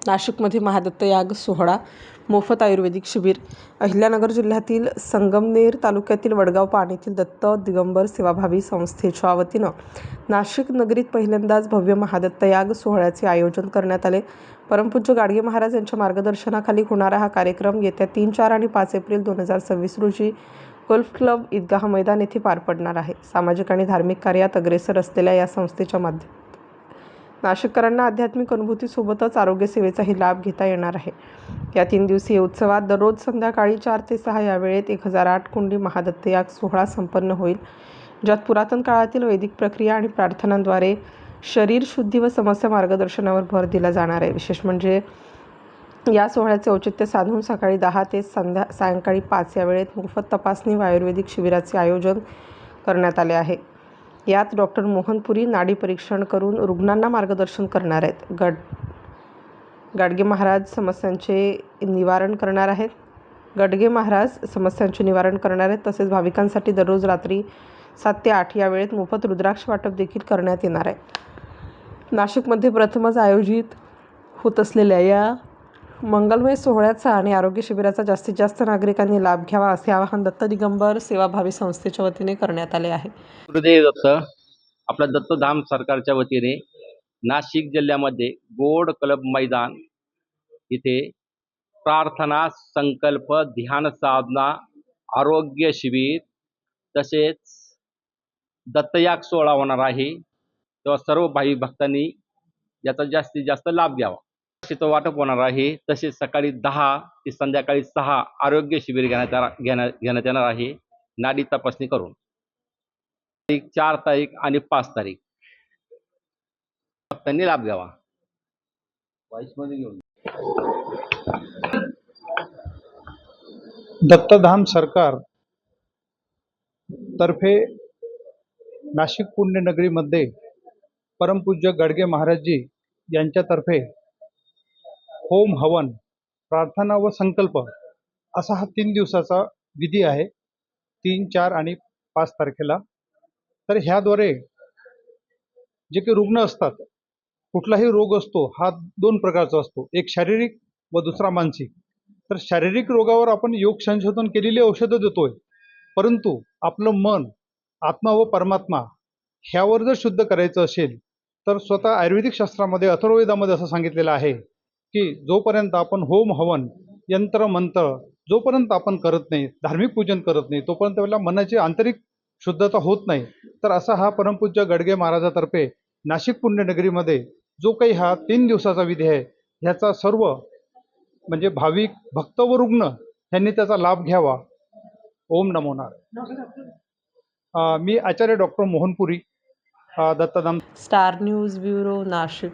नाशिकमध्ये महादत्त याग सोहळा मोफत आयुर्वेदिक शिबिर. अहिल्यानगर जिल्ह्यातील संगमनेर तालुक्यातील वडगाव पाण येथील दत्त दिगंबर सेवाभावी संस्थेच्या वतीनं नाशिक नगरीत पहिल्यांदाच भव्य महादत्त याग सोहळ्याचे आयोजन करण्यात आले. परमपूज्य गाडगे महाराज यांच्या मार्गदर्शनाखाली होणारा हा कार्यक्रम येत्या 3, 4 आणि 5 एप्रिल 2026 रोजी गोल्फ क्लब ईदगाह मैदान येथे पार पडणार आहे. सामाजिक आणि धार्मिक कार्यात अग्रेसर असलेल्या या संस्थेच्या माध्यमातून नाशिककरांना आध्यात्मिक अनुभूतीसोबतच आरोग्य सेवेचाही लाभ घेता येणार आहे. या 3 दिवसीय उत्सवात दररोज संध्याकाळी 4 ते 6 या वेळेत 1008 कुंडी महादत्त याग सोहळा संपन्न होईल, ज्यात पुरातन काळातील वैदिक प्रक्रिया आणि प्रार्थनांद्वारे शरीर शुद्धी व समस्या मार्गदर्शनावर भर दिला जाणार आहे. विशेष म्हणजे या सोहळ्याचे औचित्य साधून सकाळी 10 ते सायंकाळी 5 या वेळेत मोफत तपासणी व आयुर्वेदिक शिबिराचे आयोजन करण्यात आले आहे. यात डॉक्टर मोहन पुरी नाडी परीक्षण करून रुग्णांना मार्गदर्शन करणार आहेत. गाडगे महाराज समस्यांचे निवारण करणार आहेत. तसेच भाविकांसाठी दररोज रात्री 7 ते 8 या वेळेत मोफत रुद्राक्ष वाटप देखील करण्यात येणार आहे. नाशिकमध्ये प्रथमच आयोजित होत असलेल्या या मंगलमय सोहळ्याचा आणि आरोग्य शिबिराचा जास्तीत जास्त नागरिकांनी लाभ घ्यावा, असे आवाहन दत्त दिगंबर सेवाभावी संस्थेच्या वतीने करण्यात आले आहे. गुरुदेव दत्त. आपल्या दत्तधाम सरकारच्या वतीने नाशिक जिल्ह्यामध्ये गोड क्लब मैदान इथे प्रार्थना, संकल्प, ध्यान साधना, आरोग्य शिबिर तसेच दत्तयाग सोहळा होणार आहे. तेव्हा सर्व भाविक भक्तांनी याचा जास्तीत जास्त लाभ घ्यावा. तो वाटप होणार आहे. तसेच सकाळी 10 ते संध्याकाळी 6 आरोग्य शिबिर घेण्यात येणार आहे, नाडी तपासणी करून. 4 तारीख आणि 5 तारीख भक्तांनी लाभ घ्यावा. दत्तधाम सरकार तर्फे नाशिक पुण्यनगरीमध्ये परमपूज्य गाडगे महाराजजी यांच्यातर्फे होम हवन, प्रार्थना व संकल्प असा हा 3 दिवसाचा विधी आहे. 3, 4 आणि 5 तारखेला. तर ह्याद्वारे जे काही रुग्ण असतात, कुठलाही रोग असतो हा 2 प्रकारचा असतो, एक शारीरिक व दुसरा मानसिक. तर शारीरिक रोगावर आपण योग संशोधन केलेली औषधं देतोय, परंतु आपलं मन, आत्मा व परमात्मा ह्यावर जर शुद्ध करायचं असेल तर स्वतः आयुर्वेदिक शास्त्रामध्ये अथर्ववेदामध्ये असं सांगितलेलं आहे की जोपर्यंत आपण होम हवन, यंत्र मंत्र जोपर्यंत आपण करत नाही, धार्मिक पूजन करत नाही, तोपर्यंत आपल्या मनाची आंतरिक शुद्धता होत नाही. तर असा हा परमपूज्य गाडगे महाराजातर्फे नाशिक पुण्यनगरीमध्ये जो काही हा 3 दिवसाचा विधी आहे, ह्याचा सर्व म्हणजे भाविक भक्त व रुग्ण यांनी त्याचा लाभ घ्यावा. ओम नमो नारायण. मी Acharya doctor Mohanpuri, Dattadham. Star news bureau, Nashik.